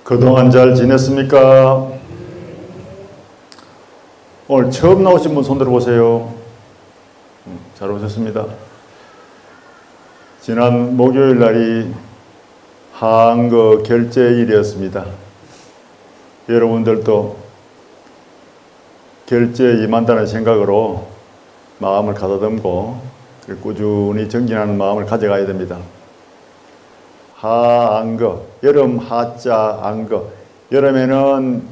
그동안 잘 지냈습니까? 오늘 처음 나오신 분 손 들어보세요. 잘 오셨습니다. 지난 목요일 날이 한거 결제일이었습니다. 여러분들도 결제에 임한다는 생각으로 마음을 가다듬고 꾸준히 정진하는 마음을 가져가야 됩니다. 하안거, 여름 하자 안거, 여름에는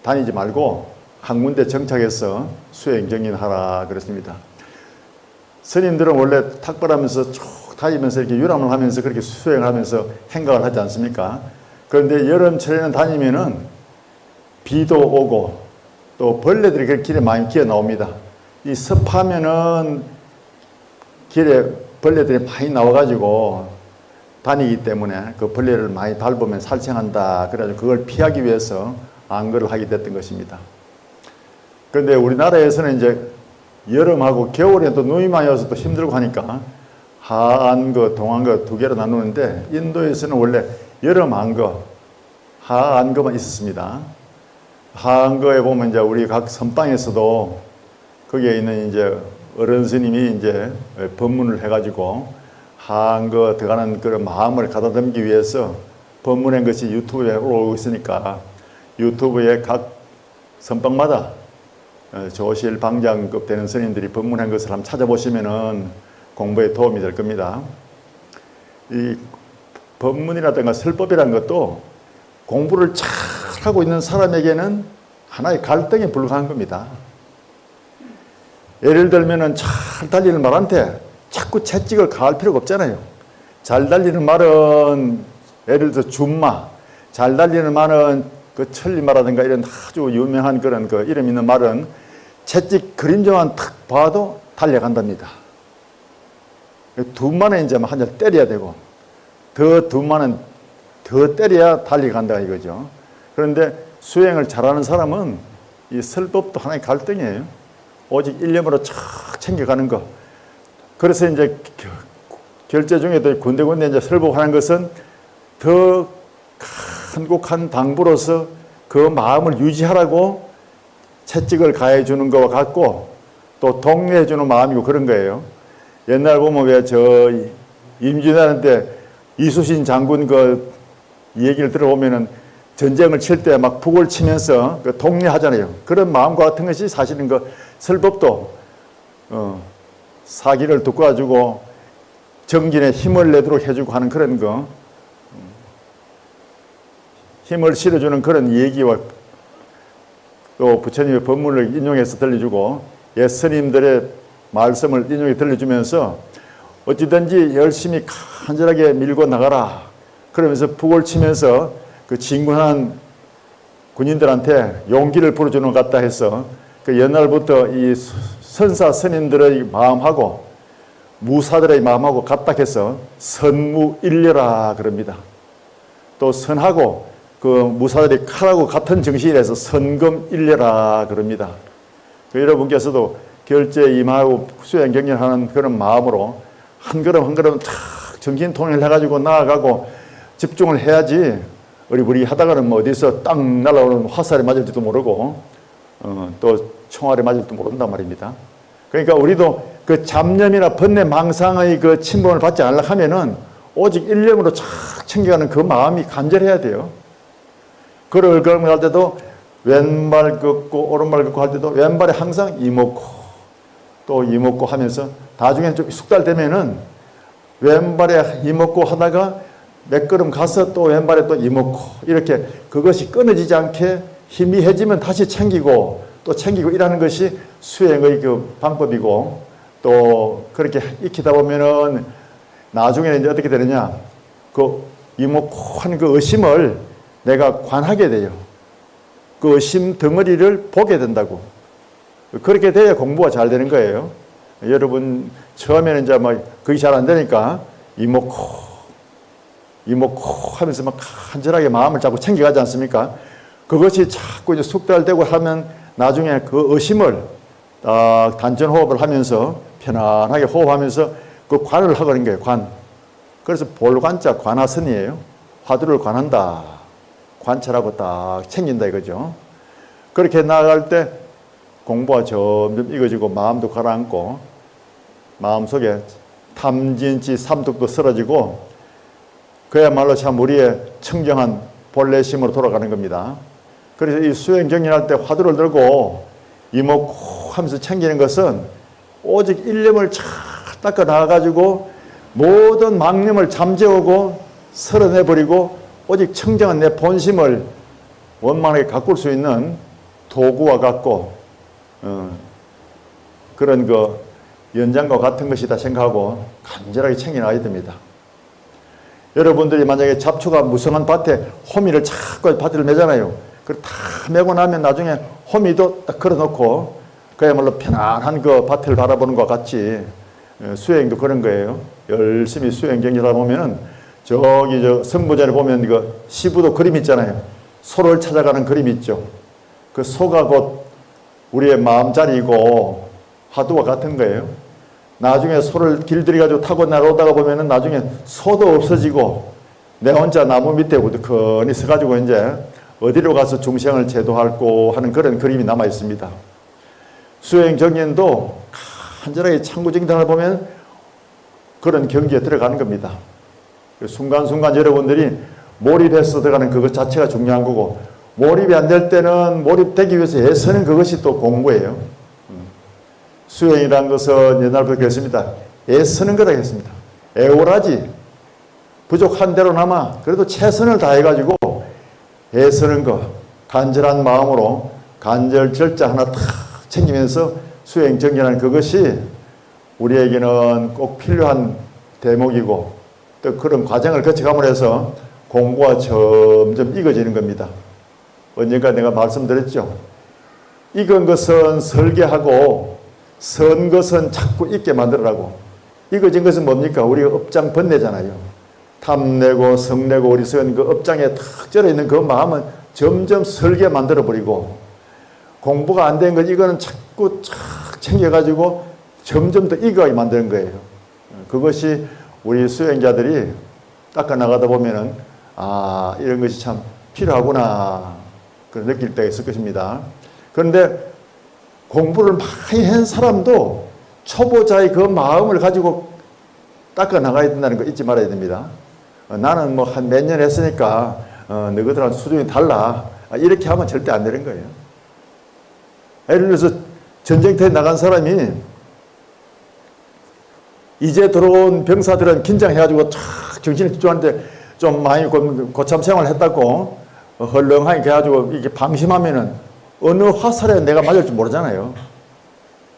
다니지 말고 한 군데 정착해서 수행 정진하라 그랬습니다. 스님들은 원래 탁발하면서 쭉 다니면서 이렇게 유람을 하면서 그렇게 수행을 하면서 행각을 하지 않습니까? 그런데 여름철에는 다니면은 비도 오고 또 벌레들이 그 길에 많이 기어 나옵니다. 이 습하면은 길에 벌레들이 많이 나와가지고 다니기 때문에 그 벌레를 많이 밟으면 살생한다. 그래가지고 그걸 피하기 위해서 안거를 하게 됐던 것입니다. 그런데 우리나라에서는 이제 여름하고 겨울에 또 눈이 많이 와서 또 힘들고 하니까 하안거, 동안거 두 개로 나누는데 인도에서는 원래 여름 안거, 하안거만 있었습니다. 하안거에 보면 이제 우리 각 선방에서도 거기에 있는 이제 어른 스님이 이제 법문을 해가지고 하안거 들어가는 그런 마음을 가다듬기 위해서 법문한 것이 유튜브에 올라오고 있으니까 유튜브에 각 선방마다 조실 방장급 되는 스님들이 법문한 것을 한번 찾아보시면은 공부에 도움이 될 겁니다. 이 법문이라든가 설법이라는 것도 공부를 잘 하고 있는 사람에게는 하나의 갈등에 불과한 겁니다. 예를 들면은 잘 달리는 말한테 자꾸 채찍을 가할 필요가 없잖아요. 잘 달리는 말은 예를 들어 준마, 잘 달리는 말은 그 천리마라든가 이런 아주 유명한 그런 그 이름 있는 말은 채찍 그림자만 탁 봐도 달려간답니다. 두마는 이제 한 대 때려야 되고 두마는 더 때려야 달려간다 이거죠. 그런데 수행을 잘하는 사람은 이 설법도 하나의 갈등이에요. 오직 일념으로 쫙 챙겨가는 거. 그래서 이제 결제 중에도 군데군데 이제 설법하는 것은 더 간곡한 당부로서 그 마음을 유지하라고 채찍을 가해 주는 것과 같고 또 독려해 주는 마음이고 그런 거예요. 옛날 보면 왜 저 임진왜란 이수신 장군 그 얘기를 들어보면은 전쟁을 칠 때 막 북을 치면서 그 독려하잖아요. 그런 마음과 같은 것이 사실은 그 설법도 사기를 돋궈가지고 정진에 힘을 내도록 해주고 하는 그런 거, 힘을 실어주는 그런 얘기와 또 부처님의 법문을 인용해서 들려주고 옛 스님들의 말씀을 인용해 들려주면서 어찌든지 열심히 간절하게 밀고 나가라. 그러면서 북을 치면서 그 진군한 군인들한테 용기를 불어주는 것 같다 해서 그 옛날부터 이 선사 스님들의 마음하고 무사들의 마음하고 같다 해서 선무일려라 그럽니다. 또 선하고 그 무사들이 칼하고 같은 정신이라서 선금일려라 그럽니다. 그 여러분께서도 결제에 임하고 수행 경련하는 그런 마음으로 한 걸음 한 걸음 탁 정신 통일을 해가지고 나아가고 집중을 해야지 우리 하다가는 뭐 어디서 땅 날아오는 화살에 맞을지도 모르고 또 총알에 맞을지도 모른단 말입니다. 그러니까 우리도 그 잡념이나 번뇌 망상의 그 침범을 받지 않으려고 하면은 오직 일념으로 착 챙겨가는 그 마음이 간절해야 돼요. 걸을 할 때도 왼발 긋고 오른발 긋고 할 때도 왼발에 항상 이목고 또 이목고 하면서 나중에는 좀 숙달되면은 왼발에 이목고 하다가 몇 걸음 가서 또 왼발에 또 이목고 이렇게 그것이 끊어지지 않게 희미해지면 다시 챙기고 또 챙기고 이라는 것이 수행의 그 방법이고 또 그렇게 익히다 보면은 나중에는 이제 어떻게 되느냐 그 이목고 하는 그 의심을 내가 관하게 돼요. 그 의심 덩어리를 보게 된다고. 그렇게 돼야 공부가 잘 되는 거예요. 여러분 처음에는 이제 막 그게 잘 안 되니까 이목고 하면서 막 간절하게 마음을 자꾸 챙겨가지 않습니까? 그것이 자꾸 이제 숙달되고 하면 나중에 그 의심을 단전 호흡을 하면서 편안하게 호흡하면서 그 관을 하는 거예요. 관. 그래서 볼관자 관하선이에요. 화두를 관한다. 관찰하고 딱 챙긴다 이거죠. 그렇게 나아갈 때 공부가 점점 익어지고 마음도 가라앉고 마음속에 탐진치 삼독도 쓰러지고 그야말로 참 우리의 청정한 본래심으로 돌아가는 겁니다. 그래서 이 수행 정진할 때 화두를 들고 이목구 하면서 챙기는 것은 오직 일념을 착 닦아 나가가지고 모든 망념을 잠재우고 쓸어내버리고 오직 청정한 내 본심을 원만하게 가꿀 수 있는 도구와 같고 그런 그 연장과 같은 것이다 생각하고 간절하게 챙겨나가야 됩니다. 여러분들이 만약에 잡초가 무성한 밭에 호미를 자꾸 밭을 매잖아요. 그걸 다 매고 나면 나중에 호미도 딱 걸어놓고 그야말로 편안한 그 밭을 바라보는 것과 같이 수행도 그런 거예요. 열심히 수행 경기하다 보면은 저기 저 성부전에 보면 그 시부도 그림 있잖아요. 소를 찾아가는 그림 있죠. 그 소가 곧 우리의 마음자리이고 화두와 같은 거예요. 나중에 소를 길들여가지고 타고 나오다가 보면은 나중에 소도 없어지고 내 혼자 나무 밑에 우두커니 서가지고 이제 어디로 가서 중생을 제도하고 하는 그런 그림이 남아 있습니다. 수행 정진도 간절하게 참고정진하다 보면 그런 경지에 들어가는 겁니다. 순간순간 여러분들이 몰입해서 들어가는 그것 자체가 중요한 거고 몰입이 안 될 때는 몰입되기 위해서 애쓰는 그것이 또 공부예요. 수행이라는 것은 옛날부터 그랬습니다. 애쓰는 거다 했습니다. 애월하지 부족한 대로나마 그래도 최선을 다해가지고 애쓰는 거 간절한 마음으로 간절 절자 하나 탁 챙기면서 수행 정진하는 그것이 우리에게는 꼭 필요한 대목이고 또 그런 과정을 거쳐감으로 해서 공부가 점점 익어지는 겁니다. 언젠가 내가 말씀드렸죠. 익은 것은 설계하고 선 것은 자꾸 익게 만들어라고. 익어진 것은 뭡니까? 우리가 업장 번뇌잖아요. 탐내고 성내고 어리석은 그 업장에 탁 절어있는 그 마음은 점점 설계 만들어버리고 공부가 안 된 것 이거는 자꾸 착 챙겨가지고 점점 더 익어가게 만드는 거예요. 그것이 우리 수행자들이 닦아 나가다 보면은 아 이런 것이 참 필요하구나 그런 느낄 때가 있을 것입니다. 그런데 공부를 많이 한 사람도 초보자의 그 마음을 가지고 닦아 나가야 된다는 거 잊지 말아야 됩니다. 나는 뭐 한 몇 년 했으니까 너희들하고 수준이 달라 이렇게 하면 절대 안 되는 거예요. 예를 들어서 전쟁터에 나간 사람이 이제 들어온 병사들은 긴장해가지고 쫙 정신을 집중하는데 좀 많이 고참 생활을 했다고 헐렁하게 해가지고 이렇게 방심하면은 어느 화살에 내가 맞을지 모르잖아요.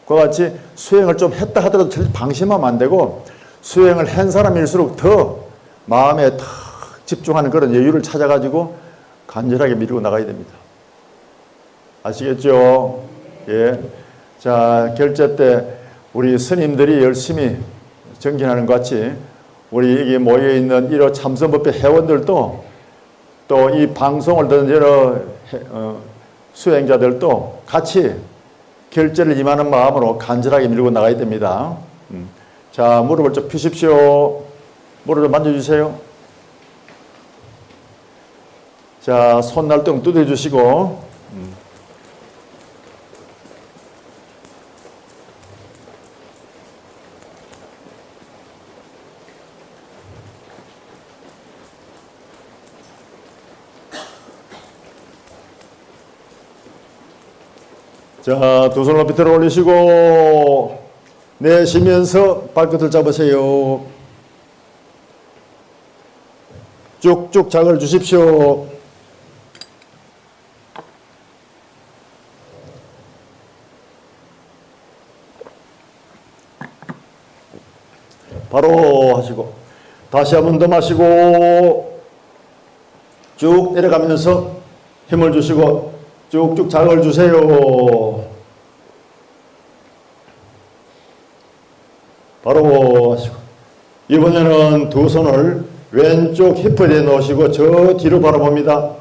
그와 같이 수행을 좀 했다 하더라도 절대 방심하면 안 되고 수행을 한 사람일수록 더 마음에 탁 집중하는 그런 여유를 찾아가지고 간절하게 밀고 나가야 됩니다. 아시겠죠? 예. 자, 결제 때 우리 스님들이 열심히 정진하는 것 같이 우리 여기 모여있는 1호 참선법회 회원들도 또 이 방송을 듣는 여러 수행자들도 같이 결제를 임하는 마음으로 간절하게 밀고 나가야 됩니다. 자, 무릎을 쭉 펴십시오. 무릎을 만져주세요. 자, 손날등 두드려주시고 자, 두 손을 높이 들어 올리시고 내쉬면서 발끝을 잡으세요. 쭉쭉 작을 주십시오. 바로 하시고 다시 한 번 더 마시고 쭉 내려가면서 힘을 주시고 쭉쭉 작을 주세요. 바로 하시고 이번에는 두 손을 왼쪽 힙에 넣으시고 저 뒤로 바라봅니다.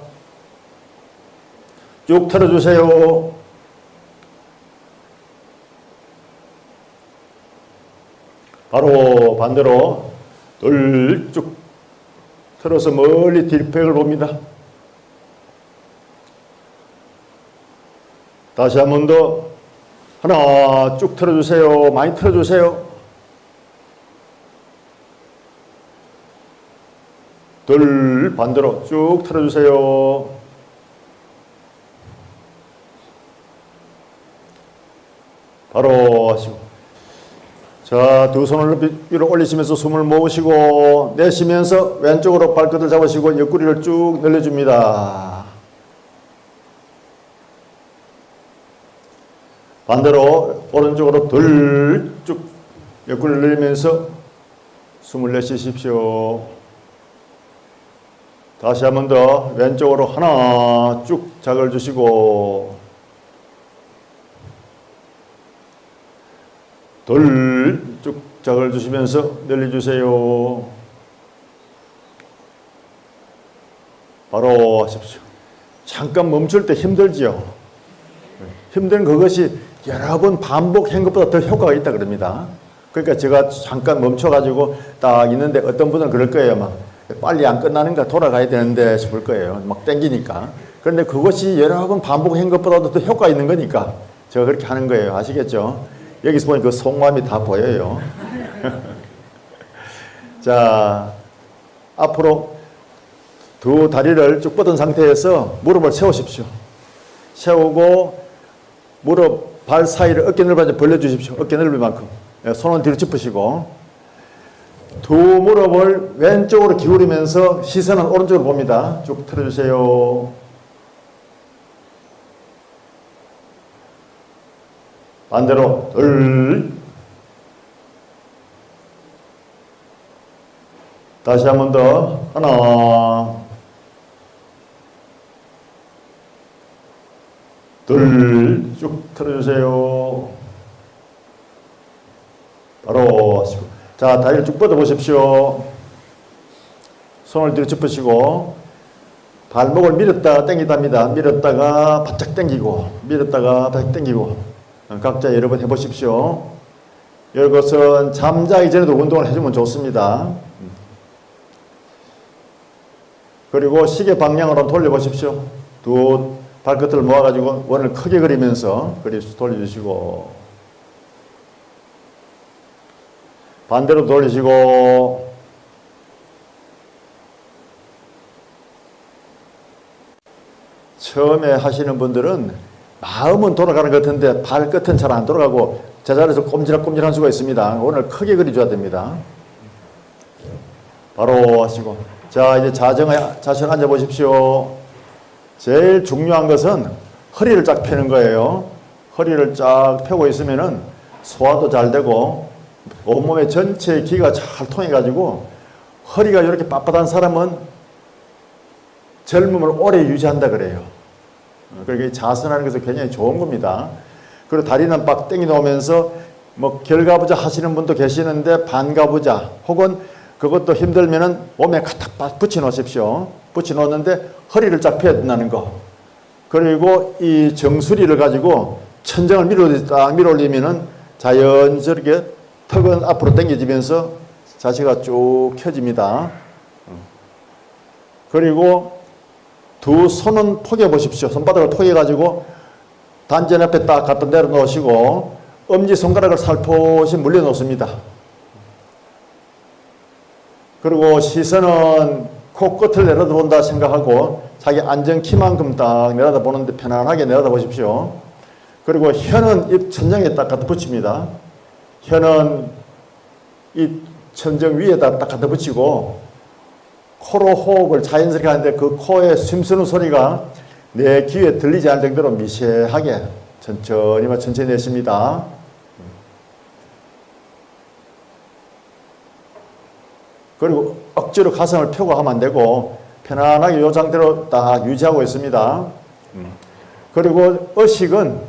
쭉 틀어주세요. 바로 반대로 쭉 틀어서 멀리 뒷백을 봅니다. 다시 한 번 더. 하나 쭉 틀어주세요. 많이 틀어주세요. 둘, 반대로 쭉 틀어주세요. 바로 하시고. 자, 두 손을 위로 올리시면서 숨을 모으시고 내쉬면서 왼쪽으로 발끝을 잡으시고 옆구리를 쭉 늘려줍니다. 반대로 오른쪽으로 둘 쭉 옆구리를 늘리면서 숨을 내쉬십시오. 다시 한 번 더 왼쪽으로 하나 쭉 작을 주시고 둘 쭉 작을 주시면서 늘려주세요. 바로 하십시오. 잠깐 멈출 때 힘들지요. 힘든 그것이 여러 번 반복한 것보다 더 효과가 있다 그럽니다. 그러니까 제가 잠깐 멈춰가지고 딱 있는데 어떤 분은 그럴 거예요. 막 빨리 안 끝나는가 돌아가야 되는데 싶을 거예요. 막 땡기니까. 그런데 그것이 여러 번 반복한 것보다도 더 효과 있는 거니까 제가 그렇게 하는 거예요. 아시겠죠? 여기서 보니 그 속마음이 다 보여요. 자, 앞으로 두 다리를 쭉 뻗은 상태에서 무릎을 세우십시오. 세우고 무릎, 발 사이를 어깨 넓이까지 벌려주십시오. 어깨 넓이 만큼. 손은 뒤로 짚으시고 두 무릎을 왼쪽으로 기울이면서 시선은 오른쪽으로 봅니다. 쭉 틀어주세요. 반대로 둘. 다시 한 번 더. 하나. 둘. 쭉 틀어주세요. 바로 하시고. 자, 다리를 쭉 뻗어 보십시오. 손을 뒤로 짚으시고 발목을 밀었다가 당기답니다. 밀었다가 바짝 당기고 밀었다가 바짝 당기고 각자 여러 번 해보십시오. 이것은 잠자기 전에도 운동을 해주면 좋습니다. 그리고 시계 방향으로 돌려보십시오. 두 발끝을 모아가지고 원을 크게 그리면서 돌려주시고 반대로 돌리시고 처음에 하시는 분들은 마음은 돌아가는 것 같은데 발끝은 잘 안 돌아가고 제자리에서 꼼지락꼼지락할 수가 있습니다. 오늘 크게 그려줘야 됩니다. 바로 하시고 자 이제 자세로 앉아보십시오. 제일 중요한 것은 허리를 쫙 펴는 거예요. 허리를 쫙 펴고 있으면은 소화도 잘 되고 온몸의 전체 기가 잘 통해가지고 허리가 이렇게 빳빳한 사람은 젊음을 오래 유지한다 그래요. 그러니까 자선하는 것은 굉장히 좋은 겁니다. 그리고 다리는 빡 땡겨 놓으면서 뭐 결가부자 하시는 분도 계시는데 반가부자 혹은 그것도 힘들면은 몸에 갖다 붙여 놓으십시오. 붙여 놓는데 허리를 쫙 펴야 된다는 거. 그리고 이 정수리를 가지고 천장을 밀어 올리면은 자연스럽게 턱은 앞으로 당겨지면서 자세가 쭉 켜집니다. 그리고 두 손은 포개 보십시오. 손바닥을 포개 가지고 단전 앞에 딱 갖다 내려놓으시고 엄지손가락을 살포시 물려놓습니다. 그리고 시선은 코끝을 내려다본다 생각하고 자기 안정 키만큼 딱 내려다보는데 편안하게 내려다보십시오. 그리고 혀는 입 천장에 딱 갖다 붙입니다. 혀는 이 천정 위에다 딱 갖다 붙이고 코로 호흡을 자연스럽게 하는데 그 코에 숨쉬는 소리가 내 귀에 들리지 않을 정도로 미세하게 천천히 내쉽니다. 그리고 억지로 가슴을 펴고 하면 안 되고 편안하게 이 상태로 딱 유지하고 있습니다. 그리고 의식은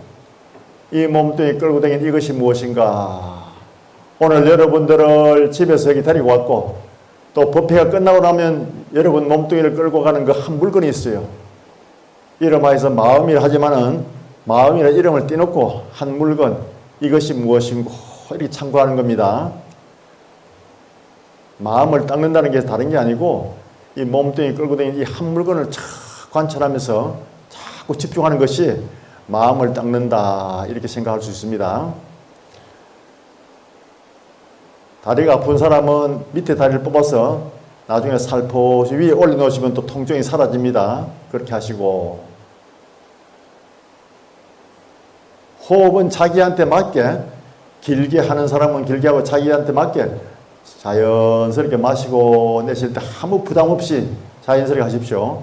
이 몸뚱이 끌고 다니는 이것이 무엇인가. 오늘 여러분들을 집에서 여기 데리고 왔고 또 법회가 끝나고 나면 여러분 몸뚱이를 끌고 가는 그 한 물건이 있어요. 이름하여서 마음이라 하지만은 마음이라 이름을 띄놓고 한 물건 이것이 무엇인고 이렇게 참고하는 겁니다. 마음을 닦는다는 게 다른 게 아니고 이 몸뚱이 끌고 다니는 이 한 물건을 착 관찰하면서 자꾸 집중하는 것이 마음을 닦는다 이렇게 생각할 수 있습니다. 다리가 아픈 사람은 밑에 다리를 뽑아서 나중에 살포시 위에 올려놓으시면 또 통증이 사라집니다. 그렇게 하시고, 호흡은 자기한테 맞게, 길게 하는 사람은 길게 하고 자기한테 맞게 자연스럽게 마시고 내쉴 때 아무 부담 없이 자연스럽게 하십시오.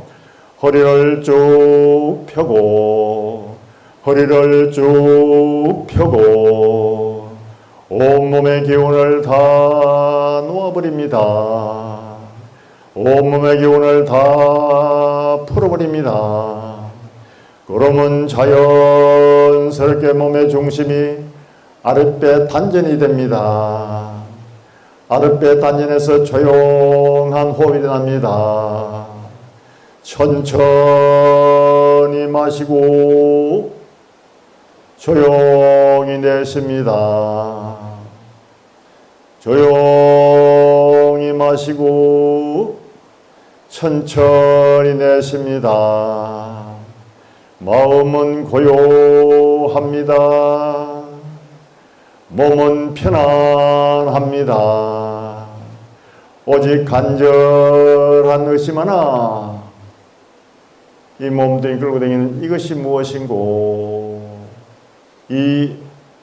허리를 쭉 펴고 허리를 쭉 펴고 온몸의 기운을 다 놓아버립니다. 온몸의 기운을 다 풀어버립니다. 그러면 자연스럽게 몸의 중심이 아랫배 단전이 됩니다. 아랫배 단전에서 조용한 호흡이 납니다. 천천히 마시고 조용히 내쉽니다. 조용히 마시고 천천히 내쉽니다. 마음은 고요합니다. 몸은 편안합니다. 오직 간절한 의심 하나, 이 몸뚱이 끌고 다니는 이것이 무엇인고, 이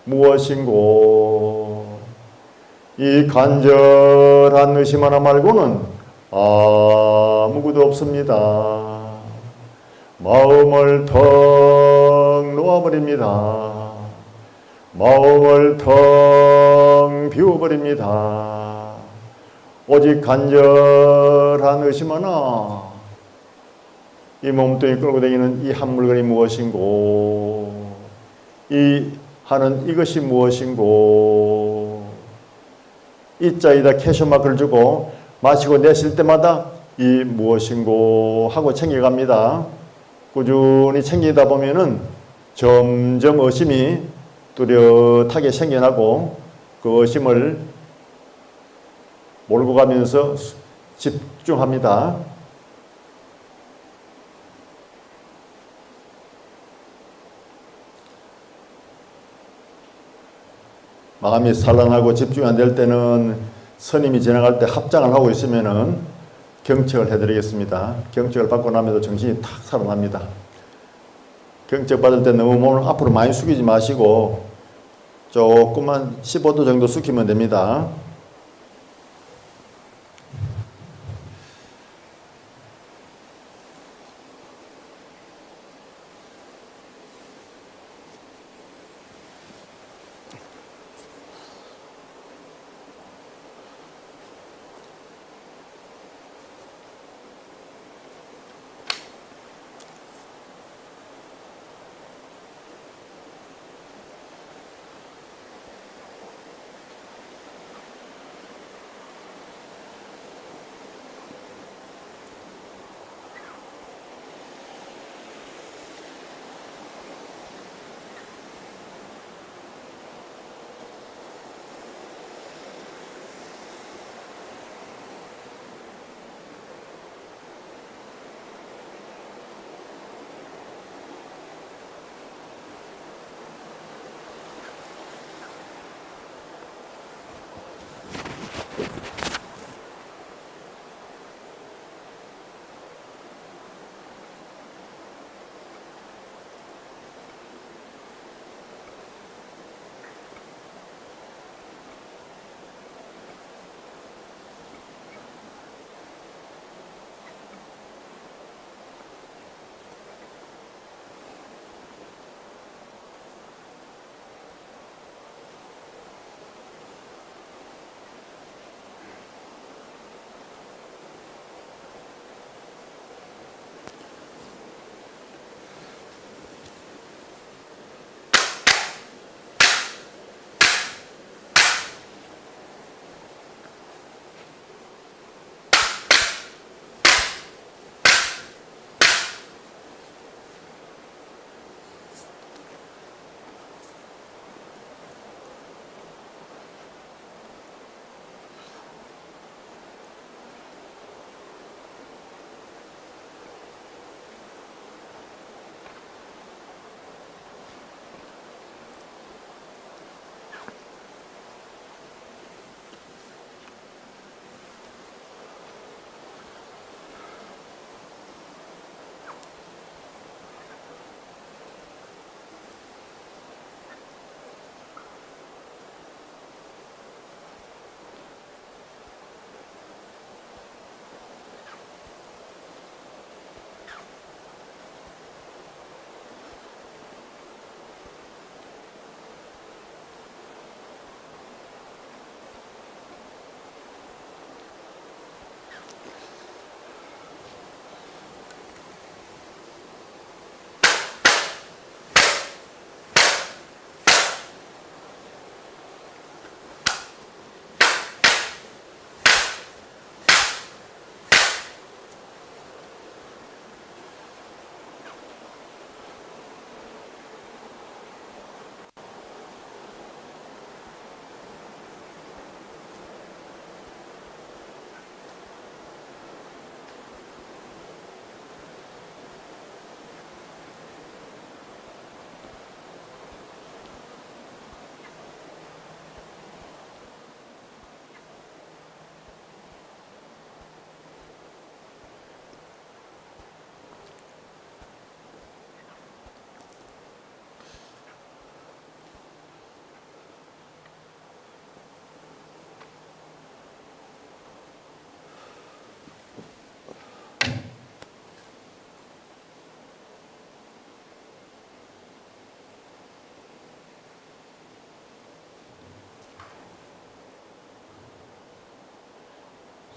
무엇인고, 이 간절한 의심 하나 말고는 아무것도 없습니다. 마음을 턱 놓아버립니다. 마음을 텅 비워버립니다. 오직 간절한 의심 하나, 이 몸뚱이 끌고 다니는 이 한 물건이 무엇인고, 이 하는 이것이 무엇인고, 이자에다 캐셔마크를 주고 마시고 내쉴 때마다 이 무엇인고 하고 챙겨갑니다. 꾸준히 챙기다 보면은 점점 의심이 뚜렷하게 생겨나고 그 의심을 몰고 가면서 집중합니다. 마음이 산란하고 집중이 안 될 때는 스님이 지나갈 때 합장을 하고 있으면은 경책을 해드리겠습니다. 경책을 받고 나면서 정신이 탁 살아납니다. 경책 받을 때 너무 몸을 앞으로 많이 숙이지 마시고 조금만 15도 정도 숙이면 됩니다.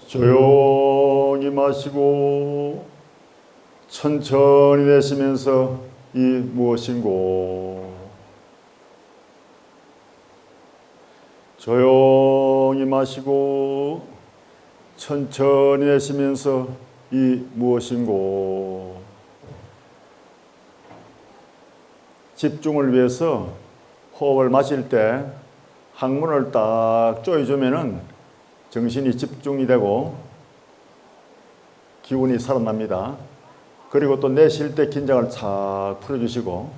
조용히 마시고 천천히 내쉬면서 이 무엇인고. 조용히 마시고 천천히 내쉬면서 이 무엇인고. 집중을 위해서 호흡을 마실 때 항문을 딱 조여주면은 정신이 집중이 되고 기운이 살아납니다. 그리고 또 내쉴 때 긴장을 착 풀어주시고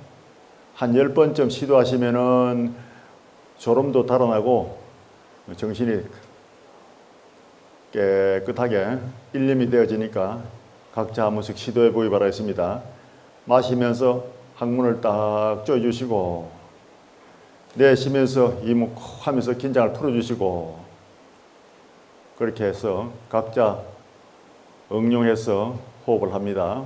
한 10번쯤 시도하시면은 졸음도 달아나고 정신이 깨끗하게 일념이 되어지니까 각자 한 번씩 시도해 보기 바라겠습니다. 마시면서 항문을 딱 조여주시고 내쉬면서 이목 하면서 긴장을 풀어주시고 그렇게 해서 각자 응용해서 호흡을 합니다.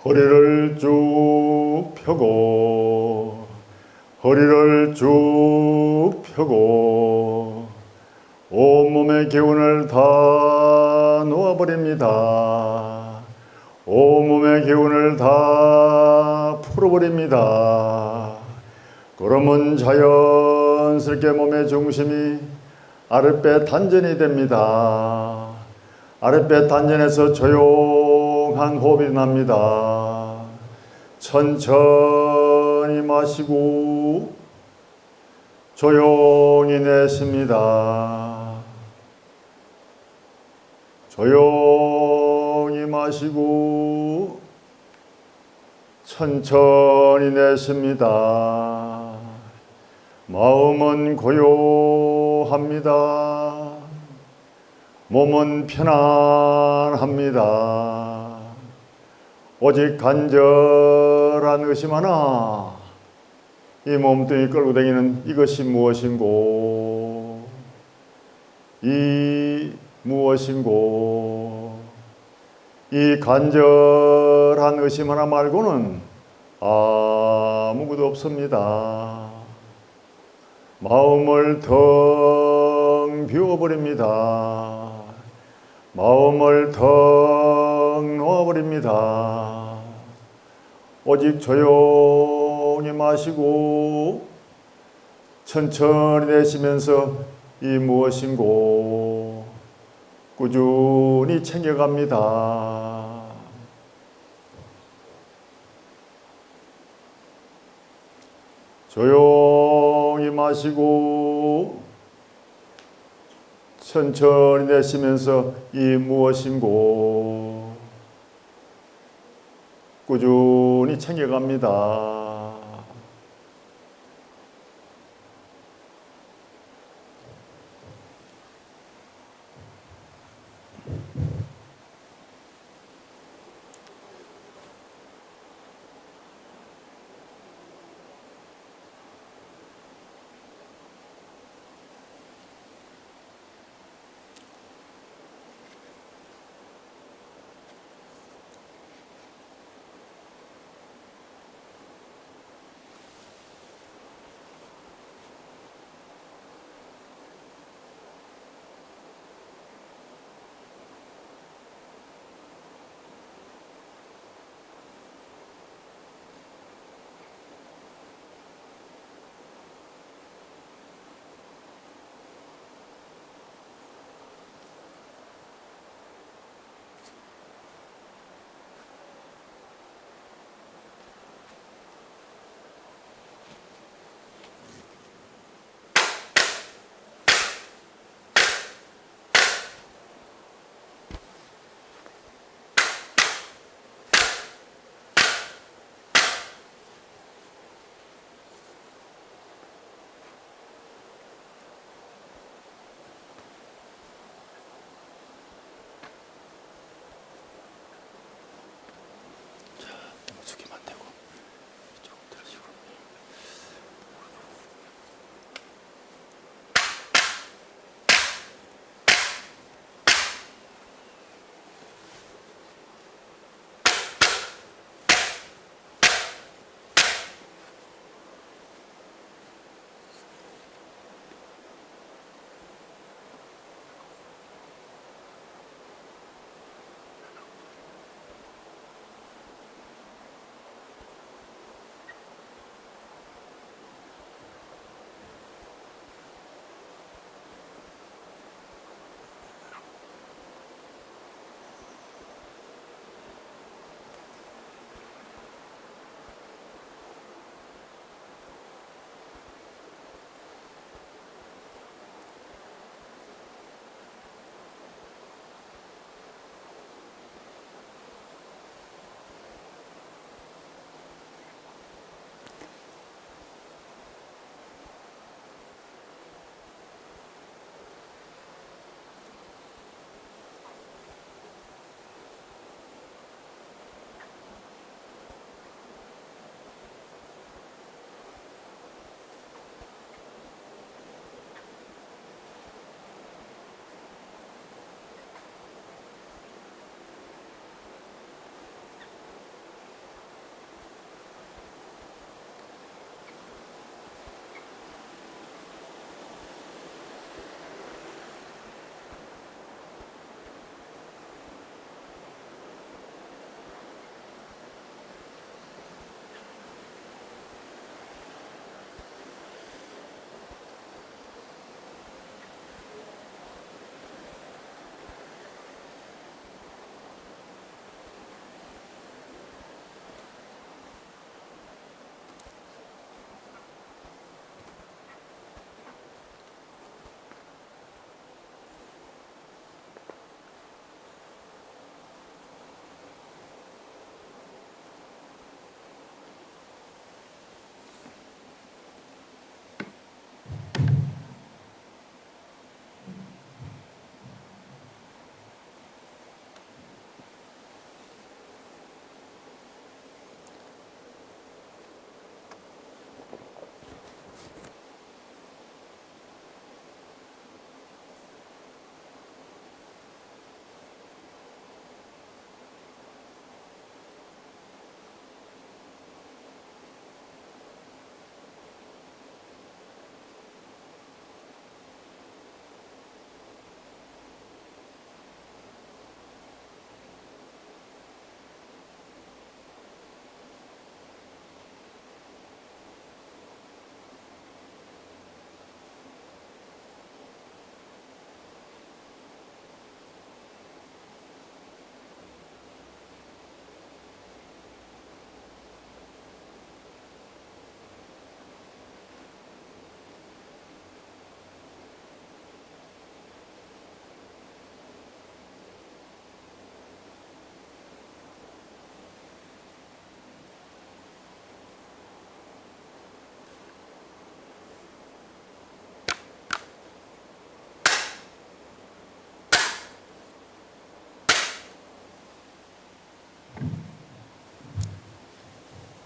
허리를 쭉 펴고 허리를 쭉 펴고 온몸의 기운을 다 놓아버립니다. 온몸의 기운을 다 풀어버립니다. 그러면 자연스럽게 몸의 중심이 아랫배 단전이 됩니다. 아랫배 단전에서 조용한 호흡이 납니다. 천천히 마시고 조용히 내쉽니다. 조용히 마시고 천천히 내쉽니다. 마음은 고요합니다. 몸은 편안합니다. 오직 간절한 의심 하나, 이 몸뚱이 끌고 다니는 이것이 무엇인고, 이 무엇인고, 이 간절한 의심 하나 말고는 아무것도 없습니다. 마음을 텅 비워버립니다. 마음을 텅 놓아버립니다. 오직 조용히 마시고 천천히 내쉬면서 이 무엇인고 꾸준히 챙겨갑니다. 조용히 마시고 천천히 내쉬면서 이 무엇인고 꾸준히 챙겨갑니다.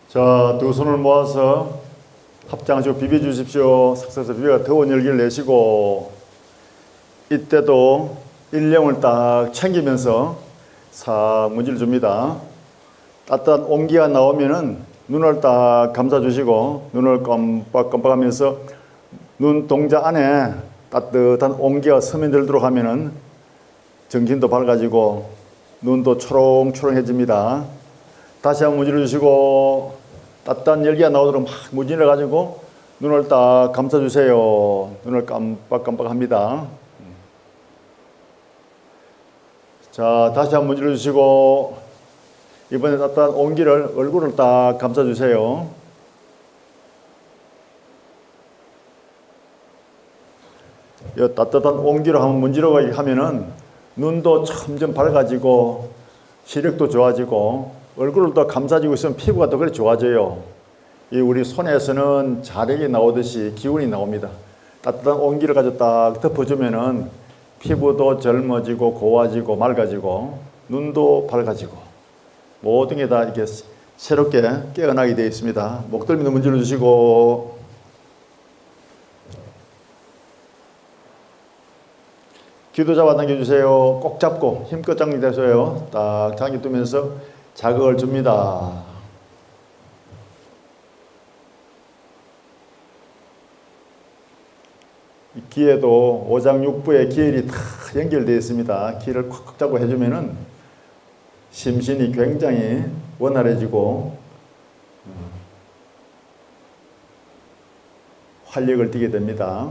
자, 두 손을 모아서 합장하시고 비벼주십시오. 삭삭삭 비벼가 더운 열기를 내시고, 이때도 일령을 딱 챙기면서 싹 문지를 줍니다. 따뜻한 온기가 나오면은 눈을 딱 감싸주시고, 눈을 깜빡깜빡하면서 눈 동자 안에 따뜻한 온기가 스며들도록 하면은 정신도 밝아지고 눈도 초롱초롱해집니다. 다시 한번 문질러 주시고 따뜻한 열기가 나오도록 막 문질러 가지고 눈을 딱 감싸주세요. 눈을 깜빡깜빡합니다. 자, 다시 한번 문질러 주시고 이번에 따뜻한 온기를 얼굴을 딱 감싸주세요. 이 따뜻한 온기로 한번 문지러 가게 하면은 눈도 점점 밝아지고 시력도 좋아지고 얼굴을 더 감싸지고 있으면 피부가 더 그래 좋아져요. 이 우리 손에서는 자력이 나오듯이 기운이 나옵니다. 따뜻한 온기를 가지고 딱 덮어주면은 피부도 젊어지고 고와지고 맑아지고 눈도 밝아지고 모든 게 다 이렇게 새롭게 깨어나게 되어 있습니다. 목덜미도 문질러 주시고 귀도 잡아 당겨주세요. 꼭 잡고 힘껏 당기세요. 딱 당겨두면서 자극을 줍니다. 이 귀에도 오장육부의 기혈이 다 연결되어 있습니다. 기를 콱콱 잡고 해주면은 심신이 굉장히 원활해지고 활력을 띠게 됩니다.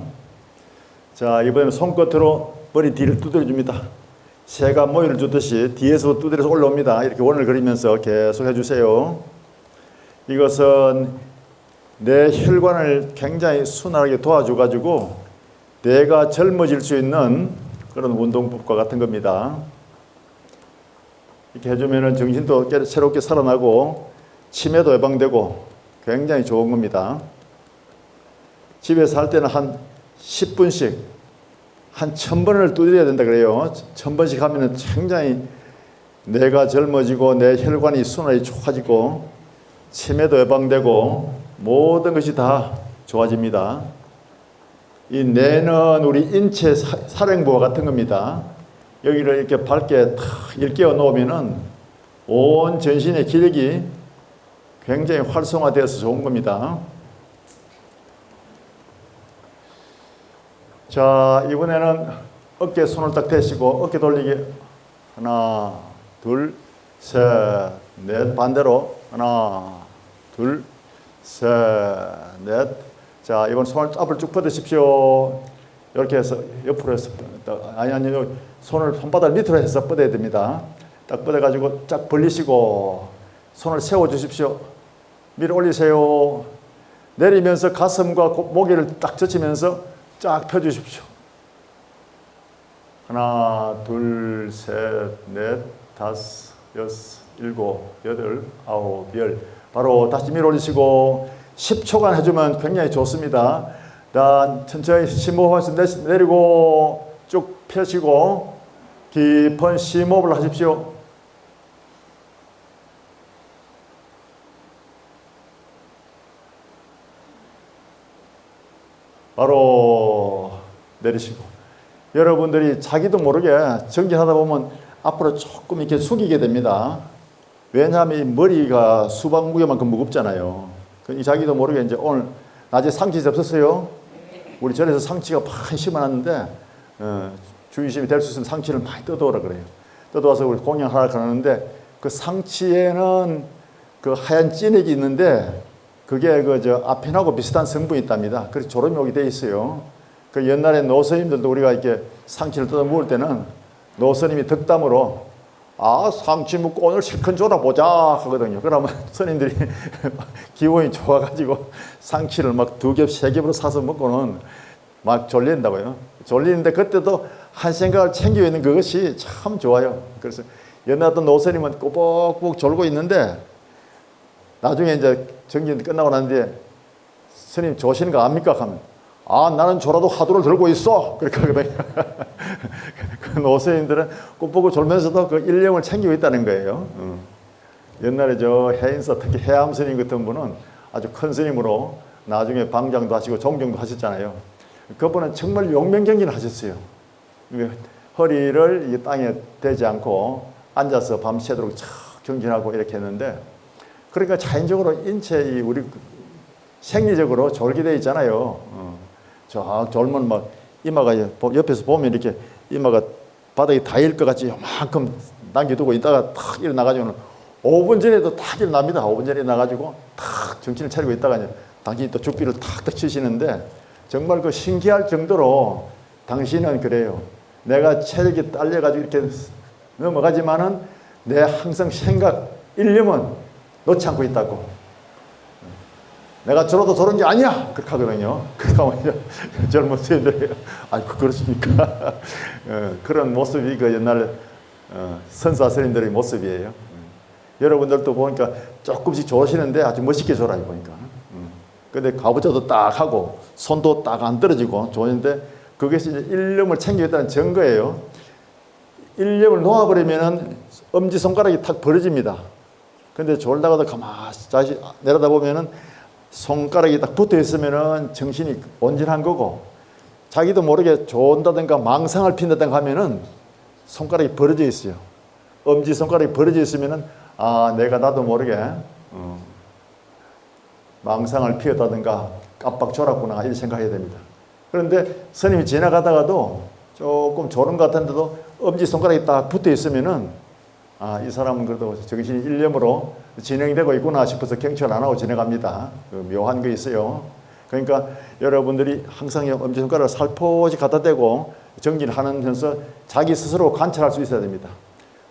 자, 이번에는 손끝으로 머리 뒤를 두드려줍니다. 새가 모이를 주듯이 뒤에서 두드려서 올라옵니다. 이렇게 원을 그리면서 계속 해주세요. 이것은 내 혈관을 굉장히 순하게 도와줘가지고 뇌가 젊어질 수 있는 그런 운동법과 같은 겁니다. 이렇게 해주면 정신도 새롭게 살아나고 치매도 예방되고 굉장히 좋은 겁니다. 집에서 할 때는 한 10분씩 한 1000번을 두드려야 된다 그래요. 1000번씩 하면 굉장히 뇌가 젊어지고 내 혈관이 순환이 좋아지고 치매도 예방되고 모든 것이 다 좋아집니다. 이 뇌는 우리 인체 사령부와 같은 겁니다. 여기를 이렇게 밝게 탁 일깨워 놓으면은 온 전신의 기력이 굉장히 활성화되어서 좋은 겁니다. 자, 이번에는 어깨에 손을 딱 대시고 어깨 돌리기 하나, 둘, 셋, 넷 반대로 하나, 둘, 셋, 넷. 자, 이번 손을 앞으로 쭉 뻗으십시오. 이렇게 해서 옆으로 해서 아니 손을 손바닥 밑으로 해서 뻗어야 됩니다. 딱 뻗어가지고 쫙 벌리시고 손을 세워 주십시오. 밀어 올리세요. 내리면서 가슴과 목에를 딱 젖히면서 쫙 펴주십시오. 하나, 둘, 셋, 넷, 다섯, 여섯, 일곱, 여덟, 아홉, 열. 바로 다시 밀어 올리시고 10초간 해주면 굉장히 좋습니다. 천천히 심호흡하면서 내리고 쭉 펴시고 깊은 심호흡을 하십시오. 바로 내리시고 여러분들이 자기도 모르게 정진하다 보면 앞으로 조금 이렇게 숙이게 됩니다. 왜냐하면 이 머리가 수박 무게만큼 무겁잖아요. 자기도 모르게 이제 오늘 낮에 상치 잡섰어요. 우리 절에서 상치가 많이 심어놨는데 주의심이 될 수 있으면 상치를 많이 뜯어오라 그래요. 뜯어와서 우리 공양하라 그러는데 그 상치에는 그 하얀 진액이 있는데 그게 아펜하고 비슷한 성분이 있답니다. 그래서 졸음이 오게 돼 있어요. 그 옛날에 노스님들도 우리가 이렇게 상치를 뜯어 먹을 때는 노스님이 덕담으로 상치 먹고 오늘 실컷 졸아보자 하거든요. 그러면 스님들이 기분이 좋아가지고 상치를 막 2겹, 3겹으로 사서 먹고는 막 졸린다고요. 졸리는데 그때도 한 생각을 챙기고 있는 그것이 참 좋아요. 그래서 옛날 어떤 노스님은 꼬박꼬박 졸고 있는데 나중에 이제 정진 끝나고 난 뒤에 스님 조시는 거 압니까? 하면 나는 졸아도 화두를 들고 있어. 그렇게 하거든요. 그 노스님들은 꽃보고 졸면서도 그 일령을 챙기고 있다는 거예요. 옛날에 저 해인사 특히 해암 스님 같은 분은 아주 큰 스님으로 나중에 방장도 하시고 종정도 하셨잖아요. 그분은 정말 용맹경기를 하셨어요. 허리를 이 땅에 대지 않고 앉아서 밤새도록 촥 경진하고 이렇게 했는데, 그러니까 자연적으로 인체 우리 생리적으로 졸기되어 있잖아요. 저 졸면 막 이마가 옆에서 보면 이렇게 이마가 바닥에 닿을 것 같이 요만큼 남겨두고 있다가 탁 일어나가지고는 5분 전에도 탁 일어납니다. 5분 전에 나가지고 탁 정신을 차리고 있다가 당신이 또 죽비를 탁탁 치시는데, 정말 그 신기할 정도로 당신은 그래요. 내가 체력이 딸려가지고 이렇게 넘어가지만은 내 항상 생각, 일념은 놓지 않고 있다고. 내가 저러도 저런 게 아니야! 그렇게 하거든요. 그렇게 하면 젊은 세대들이, 아니, 그렇습니까? 그런 모습이 그 옛날 선사 스님들의 모습이에요. 여러분들도 보니까 조금씩 조시는데 아주 멋있게 졸아요, 보니까. 근데 가부좌도 딱 하고, 손도 딱 안 떨어지고 조는데, 그것이 이제 일념을 챙기겠다는 증거예요. 일념을 놓아버리면은 엄지손가락이 탁 벌어집니다. 근데 졸다가도 가만히 다시 내려다보면은 손가락이 딱 붙어 있으면은 정신이 온전한 거고, 자기도 모르게 존다든가 망상을 핀다든가 하면은 손가락이 벌어져 있어요. 엄지손가락이 벌어져 있으면은, 아, 내가 나도 모르게 망상을 피웠다든가 깜빡 졸았구나, 이렇게 생각해야 됩니다. 그런데 스님이 지나가다가도 조금 졸은 것 같은데도 엄지손가락이 딱 붙어 있으면은, 아, 이 사람은 그래도 정신이 일념으로 진행되고 있구나 싶어서 경찰 안 하고 지나갑니다. 그 묘한 거 있어요. 그러니까 여러분들이 항상 엄지손가락을 살포시 갖다 대고 정진하면서 자기 스스로 관찰할 수 있어야 됩니다.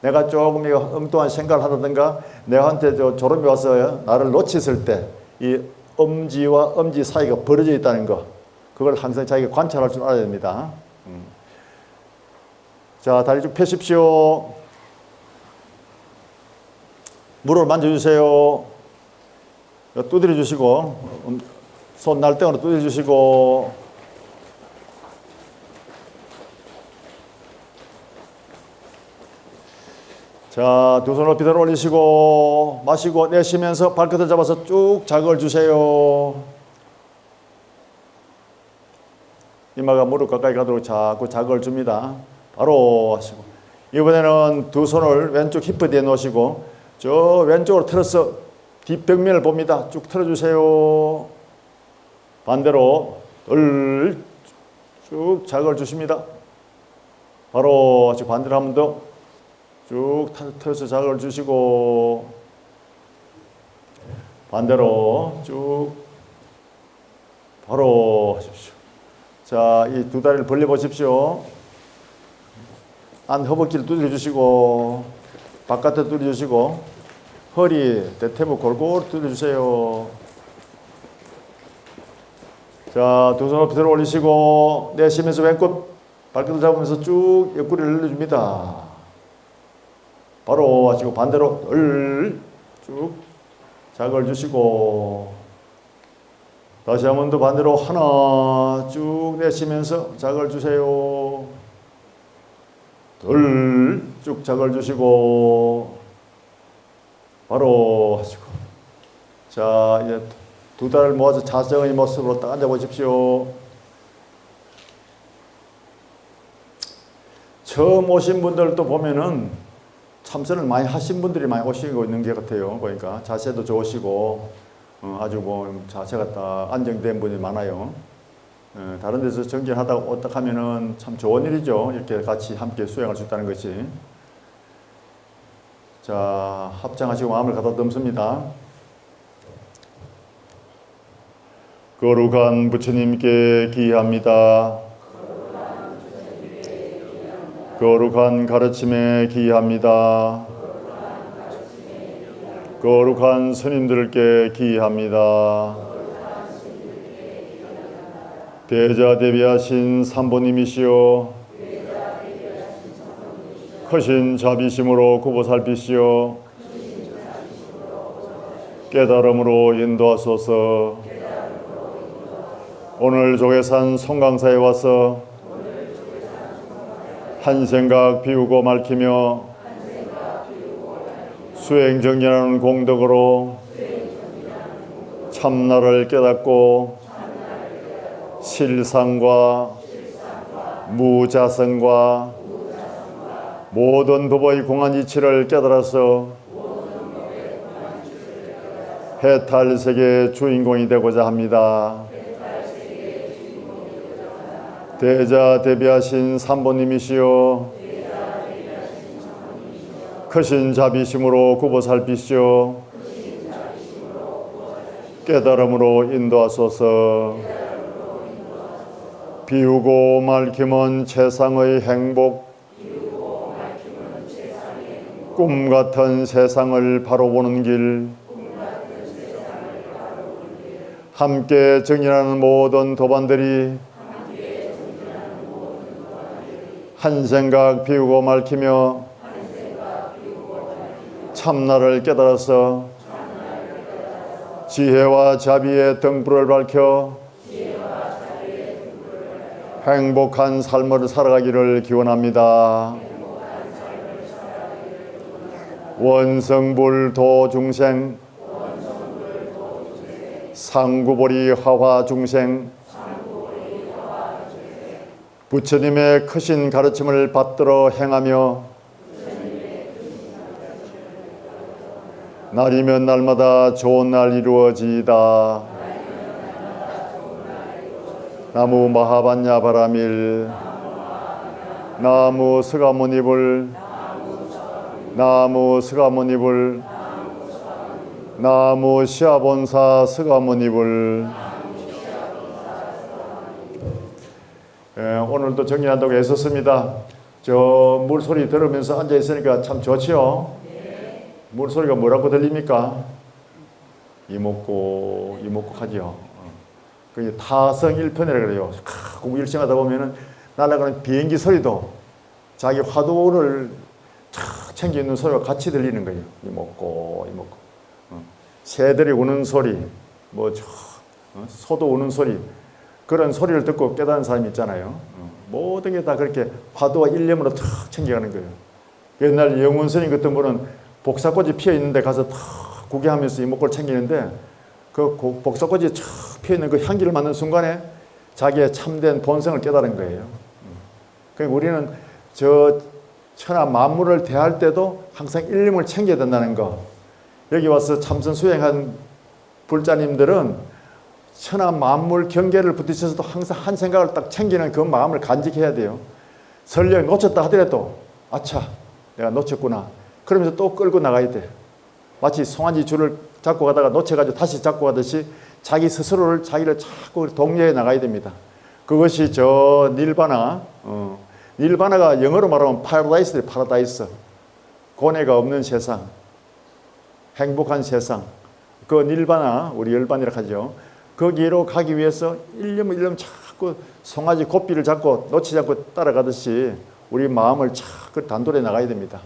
내가 조금 엉뚱한 생각을 하다든가 내한테 졸음이 와서 나를 놓쳤을 때 이 엄지와 엄지 사이가 벌어져 있다는 거, 그걸 항상 자기가 관찰할 줄 알아야 됩니다. 자, 다리 쭉 펴십시오. 무릎을 만져주세요. 두드려 주시고, 손 날등으로 두드려 주시고, 자, 두 손을 비틀어 올리시고, 마시고 내쉬면서 발끝을 잡아서 쭉 자극을 주세요. 이마가 무릎 가까이 가도록 자꾸 자극을 줍니다. 바로 하시고, 이번에는 두 손을 왼쪽 힙 뒤에 놓으시고, 저 왼쪽으로 틀어서 뒷벽면을 봅니다. 쭉 틀어주세요. 반대로 쭉 자극을 주십니다. 바로 하시고, 반대로 한 번 더 쭉 틀어서 자극을 주시고, 반대로 쭉 바로 하십시오. 자, 이 두 다리를 벌려 보십시오. 안 허벅지를 두드려 주시고, 바깥에 두드려 주시고, 허리, 대퇴부 골고루 두드려 주세요. 자, 두 손을 들어 올리시고 내쉬면서 왼쪽 발끝을 잡으면서 쭉 옆구리를 늘려줍니다. 바로 하시고 반대로 쭉 자극을 주시고, 다시 한 번 더 반대로 하나 쭉 내쉬면서 자극을 주세요. 쭉 자극을 주시고, 바로 하시고. 자, 이제 두 다리를 모아서 자정의 모습으로 딱 앉아 보십시오. 처음 오신 분들도 보면은 참선을 많이 하신 분들이 많이 오시고 있는 게 같아요. 보니까 자세도 좋으시고 아주 뭐 자세가 딱 안정된 분이 많아요. 다른 데서 정진하다가 오딱 하면은 참 좋은 일이죠. 이렇게 같이 함께 수행할 수 있다는 것이. 자, 합장하시고 마음을 가다듬습니다. 거룩한 부처님께 기합니다. 거룩한 가르침에 기합니다. 거룩한 스님들께 기합니다. 대자대비하신 삼보님이시여, 크신 자비심으로 굽어 살피시어 깨달음으로 인도하소서. 오늘 조계산 송강사에 와서 한 생각 비우고 맑히며 수행정진하는 공덕으로 참나를 깨닫고 실상과 무자성과 모든 법의 공한 이치를 깨달아서 해탈세계의 주인공이 되고자 합니다. 대자 대비하신 삼보님이시여 크신 자비심으로 굽어 살피시오 깨달음으로 인도하소서. 비우고 말킴은 세상의 행복 꿈 같은 세상을 바로 보는 길 함께 정진하는 모든 도반들이 한 생각 비우고 말키며 참나를 깨달아서 지혜와 자비의 등불을 밝혀 행복한 삶을 살아가기를 기원합니다. 원성불 도중생 상구보리 화화중생 부처님의 크신 가르침을 받들어 행하며 날이면 날마다 좋은 날 이루어지이다. 나무 마하반야 바라밀 나무 스가모니불 나무 스가모니불 나무 시아본사 스가모니불. 오늘도 정리한다고 애썼습니다. 저 물소리 들으면서 앉아있으니까 참 좋지요? 물소리가 뭐라고 들립니까? 이목고 이목고 하지요. 그 타성일편이라고 그래요. 공일정하다 보면은 날아가는 비행기 소리도 자기 화두를 촥 챙겨 있는 소리가 같이 들리는 거예요. 이목고 이목고. 새들이 우는 소리, 소도 우는 소리, 그런 소리를 듣고 깨닫는 사람이 있잖아요. 모든 게 다 그렇게 화두와 일념으로 탁 챙겨가는 거예요. 옛날 영훈스님 같은 분은 복사꽃이 피어 있는데 가서 탁 구경하면서 이목구를 챙기는데 그 복사꽃이 탁 피어 있는 그 향기를 맡는 순간에 자기의 참된 본성을 깨달은 거예요. 그러니까 우리는 저 천하 만물을 대할 때도 항상 일념을 챙겨야 된다는 거. 여기 와서 참선 수행한 불자님들은 천하 만물 경계를 부딪혀서도 항상 한 생각을 딱 챙기는 그 마음을 간직해야 돼요. 설령 놓쳤다 하더라도 아차 내가 놓쳤구나 그러면서 또 끌고 나가야 돼. 마치 송아지 줄을 잡고 가다가 놓쳐가지고 다시 잡고 가듯이 자기 스스로를 자기를 자꾸 독려해 나가야 됩니다. 그것이 저 닐바나 닐바나가 영어로 말하면 파라다이스래. 파라다이스. 고뇌가 없는 세상, 행복한 세상, 그 닐바나 우리 열반이라고 하죠. 거기로 가기 위해서 일념 자꾸 송아지 고삐를 잡고 놓치지 않고 따라가듯이 우리 마음을 자꾸 단돌해 나가야 됩니다.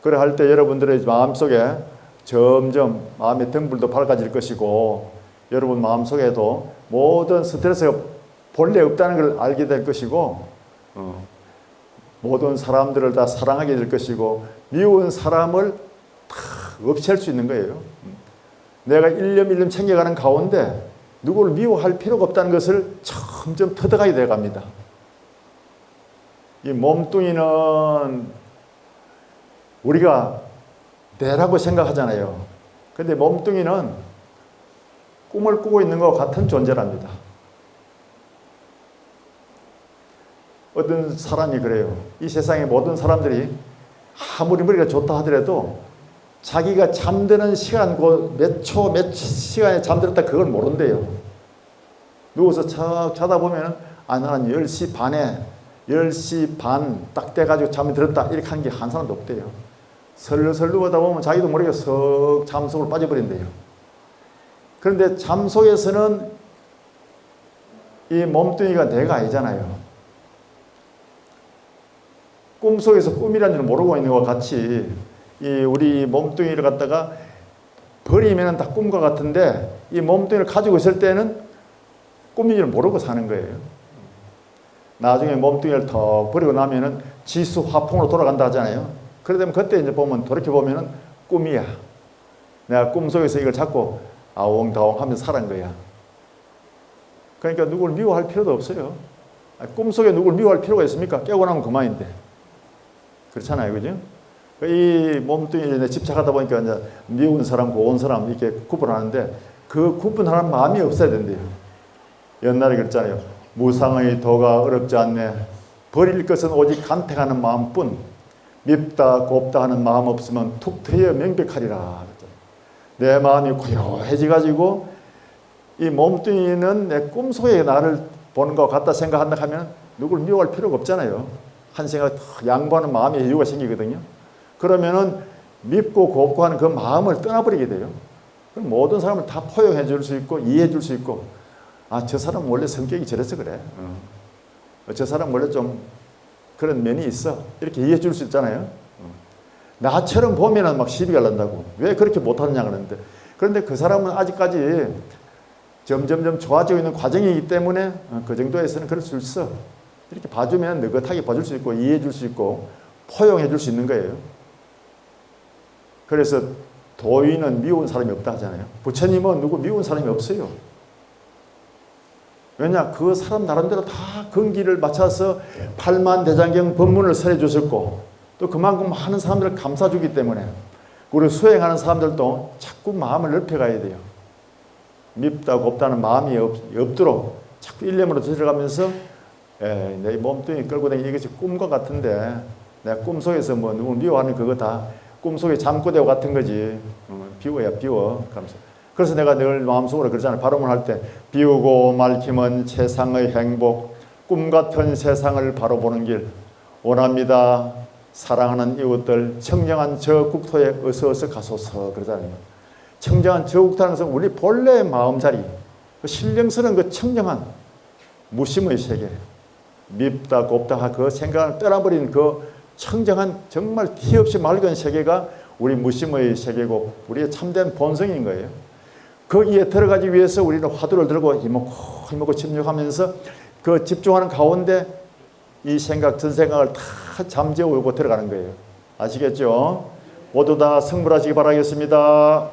그래 할 때 여러분들의 마음속에 점점 마음의 등불도 밝아질 것이고 여러분 마음속에도 모든 스트레스가 본래 없다는 걸 알게 될 것이고 모든 사람들을 다 사랑하게 될 것이고 미운 사람을 다 없앨 수 있는 거예요. 내가 일념 챙겨가는 가운데 누구를 미워할 필요가 없다는 것을 점점 터득하게 돼 갑니다. 이 몸뚱이는 우리가 내라고 생각하잖아요. 근데 몸뚱이는 꿈을 꾸고 있는 것과 같은 존재랍니다. 어떤 사람이 그래요. 이 세상의 모든 사람들이 아무리 머리가 좋다 하더라도 자기가 잠드는 시간, 몇 초, 몇 시간에 잠들었다 그걸 모른대요. 누워서 척 자다 보면 나는 10시 반에 10시 반 딱 돼가지고 잠이 들었다 이렇게 하는 게 한 사람도 없대요. 설렁설렁 누워다 보면 자기도 모르게 석 잠 속으로 빠져버린대요. 그런데 잠 속에서는 이 몸뚱이가 내가 아니잖아요. 꿈속에서 꿈이라는 줄 모르고 있는 것과 같이 이 우리 몸뚱이를 갖다가 버리면 다 꿈과 같은데 이 몸뚱이를 가지고 있을 때는 꿈인 줄 모르고 사는 거예요. 나중에 몸뚱이를 더 버리고 나면은 지수 화풍으로 돌아간다 하잖아요. 그러다 보면 그때 이제 보면 돌이켜보면은 꿈이야. 내가 꿈속에서 이걸 잡고 아웅다웅 하면서 살은 거야. 그러니까 누구를 미워할 필요도 없어요. 꿈속에 누구를 미워할 필요가 있습니까? 깨고 나면 그만인데. 그렇잖아요. 그죠? 이 몸뚱이에 집착하다 보니까 이제 미운 사람, 고운 사람 이렇게 구분하는데 그 구분하는 마음이 없어야 된대요. 옛날에 그랬잖아요. 무상의 도가 어렵지 않네. 버릴 것은 오직 간택하는 마음뿐. 밉다 곱다 하는 마음 없으면 툭 트여 명백하리라. 내 마음이 고요해져가지고 이 몸뚱이는 내 꿈속에 나를 보는 것 같다 생각한다 하면 누구를 미워할 필요가 없잖아요. 한 생각 양보하는 마음의 여유가 생기거든요. 그러면은 밉고 곱고 하는 그 마음을 떠나버리게 돼요. 그럼 모든 사람을 다 포용해 줄 수 있고 이해해 줄 수 있고, 아, 저 사람 원래 성격이 저래서 그래. 저 사람 원래 좀 그런 면이 있어. 이렇게 이해해 줄 수 있잖아요. 나처럼 보면은 막 시비가 난다고. 왜 그렇게 못하느냐 그러는데. 그런데 그 사람은 아직까지 점점점 좋아지고 있는 과정이기 때문에 그 정도에서는 그럴 수 있어. 이렇게 봐주면 느긋하게 봐줄 수 있고 이해해 줄 수 있고 포용해 줄 수 있는 거예요. 그래서 도인은 미운 사람이 없다 하잖아요. 부처님은 누구 미운 사람이 없어요. 왜냐? 그 사람 나름대로 다 근기를 맞춰서 팔만대장경 법문을 설해 주셨고 또 그만큼 많은 사람들을 감싸주기 때문에 우리 수행하는 사람들도 자꾸 마음을 넓혀가야 돼요. 밉다 곱다는 마음이 없도록 자꾸 일념으로 들어가면서 내 몸뚱이 끌고 다니는 이것이 꿈과 같은데 내가 꿈속에서 뭐 누구 미워하는 그거 다 꿈속에 잠꼬대와 같은 거지. 비워야 비워. 그래서 내가 늘 마음속으로 그러잖아요. 발음을 할 때 비우고 말킴은 세상의 행복, 꿈 같은 세상을 바로 보는 길 원합니다. 사랑하는 이웃들 청정한 저 국토에 어서 가소서 그러잖아요. 청정한 저 국토라는 것은 우리 본래의 마음자리, 그 신령스러운 그 청정한 무심의 세계, 밉다 곱다 그 생각을 떠나버린 그 청정한 정말 티 없이 맑은 세계가 우리 무심의 세계고 우리의 참된 본성인 거예요. 거기에 들어가기 위해서 우리는 화두를 들고 이먹고 집중하면서 그 집중하는 가운데 이 생각, 전 생각을 다 잠재우고 들어가는 거예요. 아시겠죠? 모두 다 성불하시기 바라겠습니다.